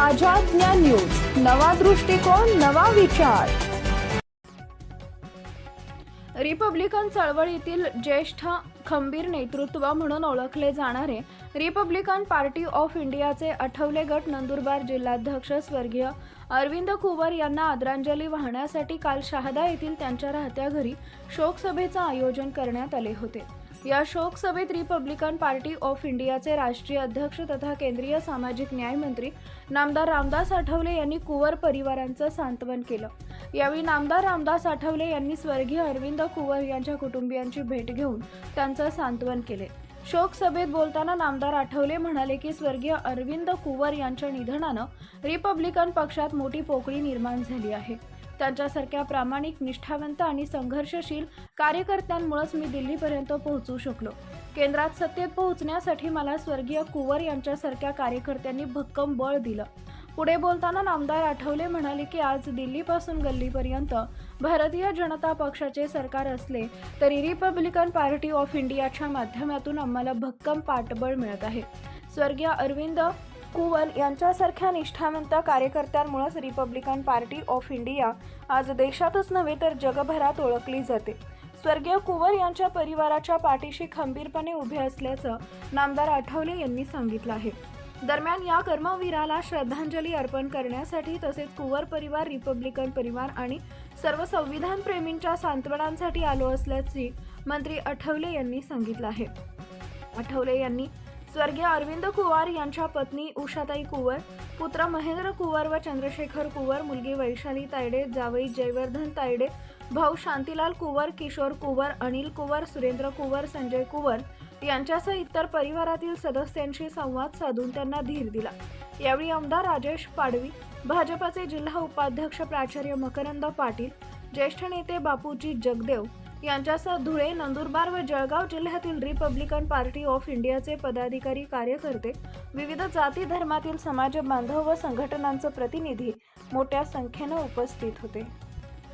ताज्या ज्ञान न्यूज, नवा दृष्टिकोन, नवा विचार। रिपब्लिकन चळवळीतील ज्येष्ठ खंबीर नेतृत्व म्हणून ओळखले जाणारे रिपब्लिकन पार्टी ऑफ इंडियाचे आठवले गट नंदुरबार जिल्हाध्यक्ष स्वर्गीय अरविंद कुवर यांना आदरांजली वाहण्यासाठी काल शहादा येथील त्यांच्या राहत्या घरी शोकसभेचे आयोजन करण्यात आले होते। या शोक सभेत रिपब्लिकन पार्टी ऑफ इंडियाचे राष्ट्रीय अध्यक्ष तथा केंद्रीय सामाजिक न्याय मंत्री नामदार रामदास आठवले यांनी कुवर परिवारांचे सांत्वन केलं। यावेळी नामदार रामदास आठवले यांनी स्वर्गीय अरविंद कुवर यांच्या कुटुंबियांची भेट घेऊन त्यांचे सांत्वन केले। शोक सभेत बोलताना नामदार आठवले म्हणाले की स्वर्गीय अरविंद कुवर यांच्या निधनाने रिपब्लिकन पक्षात मोठी पोकळी निर्माण झाली आहे। त्यांच्यासारख्या प्रामाणिक, निष्ठावंत आणि संघर्षशील कार्यकर्त्यांमुळेच मी दिल्लीपर्यंत पोहोचू शकलो। केंद्रात सत्तेत पोहोचण्यासाठी मला स्वर्गीय कुवर यांच्यासारख्या कार्यकर्त्यांनी भक्कम बळ दिलं। पुढे बोलताना नामदार आठवले म्हणाले की आज दिल्लीपासून गल्लीपर्यंत भारतीय जनता पक्षाचे सरकार असले तरी रिपब्लिकन पार्टी ऑफ इंडियाच्या माध्यमातून आम्हाला भक्कम पाठबळ मिळत आहे। स्वर्गीय अरविंद कुवर यांच्यासारख्या निष्ठावंत कार्यकर्त्यांमुळेच रिपब्लिकन पार्टी ऑफ इंडिया आज देशातच नव्हे तर जगभरात ओळखली जाते। स्वर्गीय कुवर यांच्या परिवाराच्या पाठीशी खंबीरपणे उभे असल्याचं नामदार आठवले यांनी सांगितलं आहे। दरम्यान या कर्मवीराला श्रद्धांजली अर्पण करण्यासाठी तसेच कुवर परिवार, रिपब्लिकन परिवार आणि सर्व संविधान प्रेमींच्या सांत्वनासाठी आलो असल्याचे मंत्री आठवले यांनी सांगितलं आहे। आठवले यांनी स्वर्गीय अरविंद कुवर यांच्या पत्नी उषाताई कुवर, पुत्र महेंद्र कुवर व चंद्रशेखर कुवर, मुलगी वैशाली तायडे, जावई जयवर्धन तायडे, भाऊ शांतीलाल कुवर, किशोर कुवर, अनिल कुवर, सुरेंद्र कुवर, संजय कुवर यांच्यासह इतर परिवारातील सदस्यांशी संवाद साधून त्यांना धीर दिला। यावेळी आमदार राजेश पाडवी, भाजपचे जिल्हा उपाध्यक्ष प्राचार्य मकरंद पाटील, ज्येष्ठ नेते बापूजी जगदेव यांच्यासह धुळे, नंदुरबार व जळगाव जिल्ह्यातील रिपब्लिकन पार्टी ऑफ इंडियाचे पदाधिकारी, कार्यकर्ते, विविध जाती धर्मातील समाज बांधव व संघटनांचे प्रतिनिधी मोठ्या संख्येने उपस्थित होते।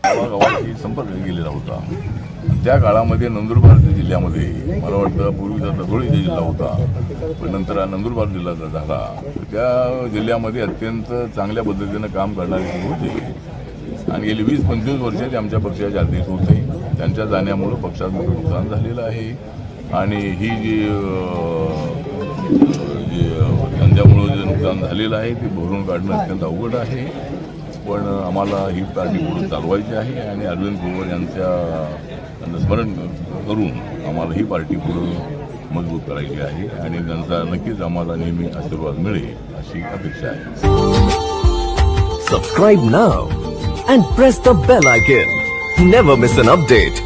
गावागावांशी संपर्क केलेला होता। त्या काळामध्ये नंदुरबार जिल्ह्यामध्ये मला वाटतं पूर्वीचा धुळे जिल्हा होता, पण नंतर नंदुरबार जिल्हा झाला। त्या जिल्ह्यामध्ये अत्यंत चांगल्या पद्धतीने काम करणारे होते आणि गेली 20-25 वर्ष ते आमच्या पक्षाचे अध्यक्ष होते। त्यांच्या जाण्यामुळे पक्षात मोठं नुकसान झालेलं आहे आणि ही जी त्यांच्यामुळे जे नुकसान झालेलं आहे ते भरून काढणं अत्यंत अवघड आहे, पण आम्हाला ही पार्टी पुढे चालवायची आहे आणि अरविंद कुवर यांचं स्मरण करून आम्हाला ही पार्टी पुढे मजबूत करायची आहे आणि त्यांचा नक्कीच आम्हाला नेहमी आशीर्वाद मिळेल अशी अपेक्षा आहे। Subscribe now and press the bell icon. Never miss an update.